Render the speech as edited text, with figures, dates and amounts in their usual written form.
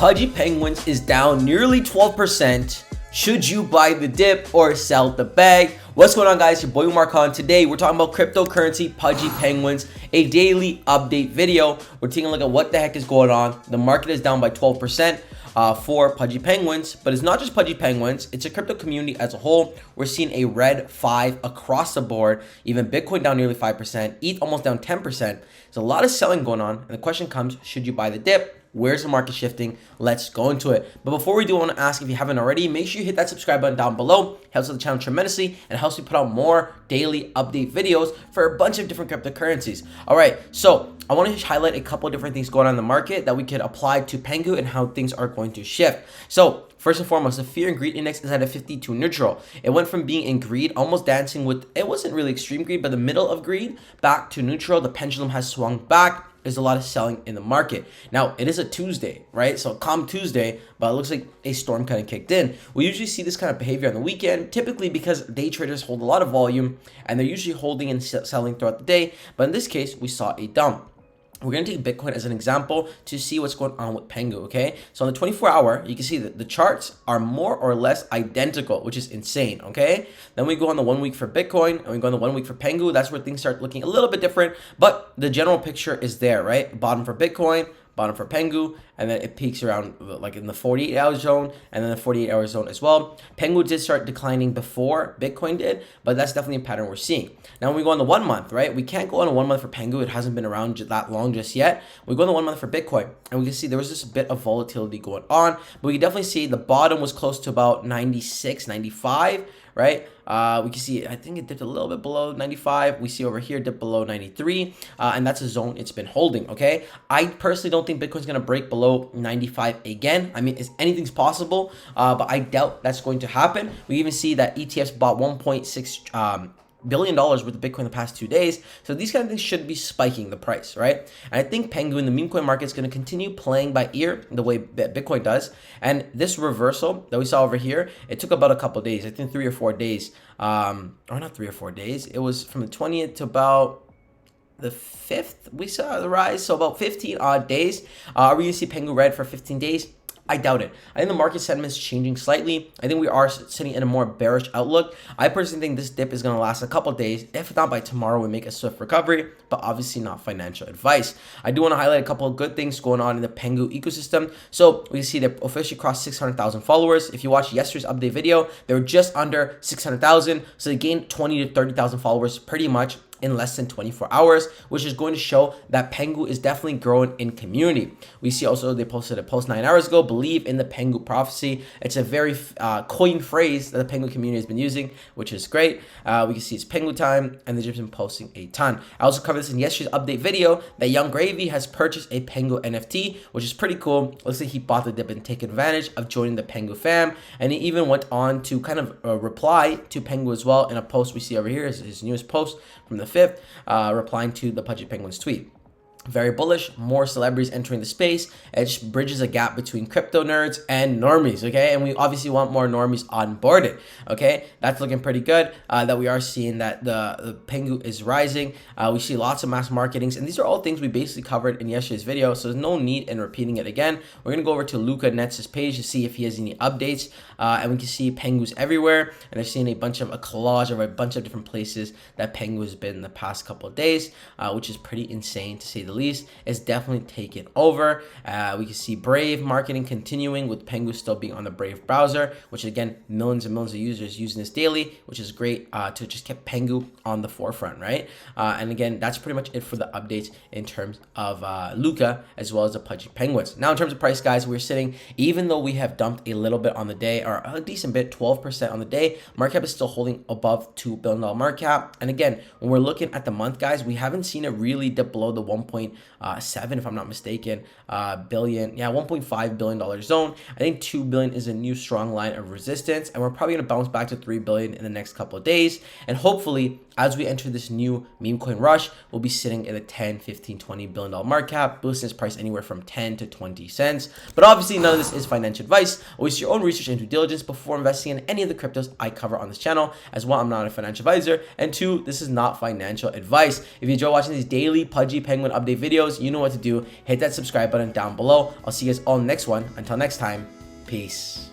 Pudgy Penguins is down nearly 12%. Should you buy the dip or sell the bag? What's going on, guys? Your boy Marcon. Today we're talking about cryptocurrency Pudgy Penguins, a daily update video. We're taking a look at what the heck is going on. The market is down by 12% for Pudgy Penguins, but it's not just Pudgy Penguins, it's a crypto community as a whole. We're seeing a red 5 across the board. Even Bitcoin down nearly 5%, ETH almost down 10%. There's a lot of selling going on, and the question comes, should you buy the dip? Where's the market shifting? Let's go into it. But before we do, I want to ask, if you haven't already, make sure you hit that subscribe button down below. It helps with the channel tremendously and helps me put out more daily update videos for a bunch of different cryptocurrencies. All right, so I want to highlight a couple of different things going on in the market that we could apply to Pengu and how things are going to shift. So first and foremost, the fear and greed index is at a 52 neutral. It went from being in greed, almost dancing with, it wasn't really extreme greed, but the middle of greed, back to neutral. The pendulum has swung back. There's a lot of selling in the market. Now, it is a Tuesday, right? So calm Tuesday, but it looks like a storm kind of kicked in. We usually see this kind of behavior on the weekend, typically because day traders hold a lot of volume and they're usually holding and selling throughout the day. But in this case, we saw a dump. We're going to take Bitcoin as an example to see what's going on with Pengu, okay? So on the 24-hour, you can see that the charts are more or less identical, which is insane, okay? Then we go on the 1 week for Bitcoin, and we go on the 1 week for Pengu. That's where things start looking a little bit different, but the general picture is there, right? Bottom for Bitcoin, bottom for Pengu, and then it peaks around like in the 48-hour zone and then the 48-hour zone as well. Pengu did start declining before Bitcoin did, but that's definitely a pattern we're seeing. Now when we go on the 1 month, right? We can't go on a 1 month for Pengu. It hasn't been around that long just yet. We go on the 1 month for Bitcoin, and we can see there was this bit of volatility going on, but we can definitely see the bottom was close to about 96, 95, right? We can see, I think it dipped a little bit below 95. We see over here dip below 93, and that's a zone it's been holding, okay? I personally don't think Bitcoin's going to break below 95 again. I mean, anything's possible, but I doubt that's going to happen. We even see that ETFs bought 1.6 billion dollars worth of Bitcoin in the past 2 days. So these kind of things should be spiking the price, right? And I think Pengu in the meme coin market is going to continue playing by ear the way that Bitcoin does. And this reversal that we saw over here, it took about a couple of days, I think 3 or 4 days, or not 3 or 4 days. It was from the 20th to about the 5th, we saw the rise. So about 15 odd days. Are we going to see Pengu red for 15 days? I doubt it. I think the market sentiment is changing slightly. I think we are sitting in a more bearish outlook. I personally think this dip is going to last a couple days. If not by tomorrow, we make a swift recovery, but obviously not financial advice. I do want to highlight a couple of good things going on in the Pengu ecosystem. So we can see they officially crossed 600,000 followers. If you watched yesterday's update video, they were just under 600,000. So they gained 20 to 30,000 followers pretty much in less than 24 hours, which is going to show that Pengu is definitely growing in community. We see also they posted a post 9 hours ago, believe in the Pengu prophecy. It's a very coined phrase that the Pengu community has been using, which is great. We can see it's Pengu time, and they've just been posting a ton. I also covered this in yesterday's update video that Young Gravy has purchased a Pengu NFT, which is pretty cool. Looks like he bought the dip and take advantage of joining the Pengu fam, and he even went on to kind of reply to Pengu as well in a post we see over here, his newest post from the 5th, replying to the Pudgy Penguins tweet. Very bullish, more celebrities entering the space. It just bridges a gap between crypto nerds and normies, okay? And we obviously want more normies onboarded, okay? That's looking pretty good, that we are seeing that the Pengu is rising. We see lots of mass marketings, and these are all things we basically covered in yesterday's video, so there's no need in repeating it again. We're going to go over to Luca Netz's page to see if he has any updates, and we can see Pengu's everywhere, and I've seen a collage of a bunch of different places that Pengu has been in the past couple of days, which is pretty insane to say the least. Is definitely taken over. We can see Brave marketing continuing with Pengu still being on the Brave browser, which again, millions and millions of users using this daily, which is great to just keep Pengu on the forefront, right? And again, that's pretty much it for the updates in terms of Luca as well as the Pudgy Penguins. Now in terms of price, guys, we're sitting, even though we have dumped a little bit on the day, or a decent bit, 12% on the day, market cap is still holding above $2 billion market cap. And again, when we're looking at the month, guys, we haven't seen it really dip below the 1.7, if I'm not mistaken, billion, yeah, $1.5 billion zone. I think 2 billion is a new strong line of resistance, and we're probably going to bounce back to 3 billion in the next couple of days. And hopefully, as we enter this new meme coin rush, we'll be sitting in the 10, 15, 20 billion dollar market cap, boosting this price anywhere from 10 to 20 cents. But obviously, none of this is financial advice. Always do your own research and due diligence before investing in any of the cryptos I cover on this channel. As well, I'm not a financial advisor, and 2, this is not financial advice. If you enjoy watching these daily Pudgy Penguin updates update videos, you know what to do. Hit that subscribe button down below. I'll see you guys all next one. Until next time, peace.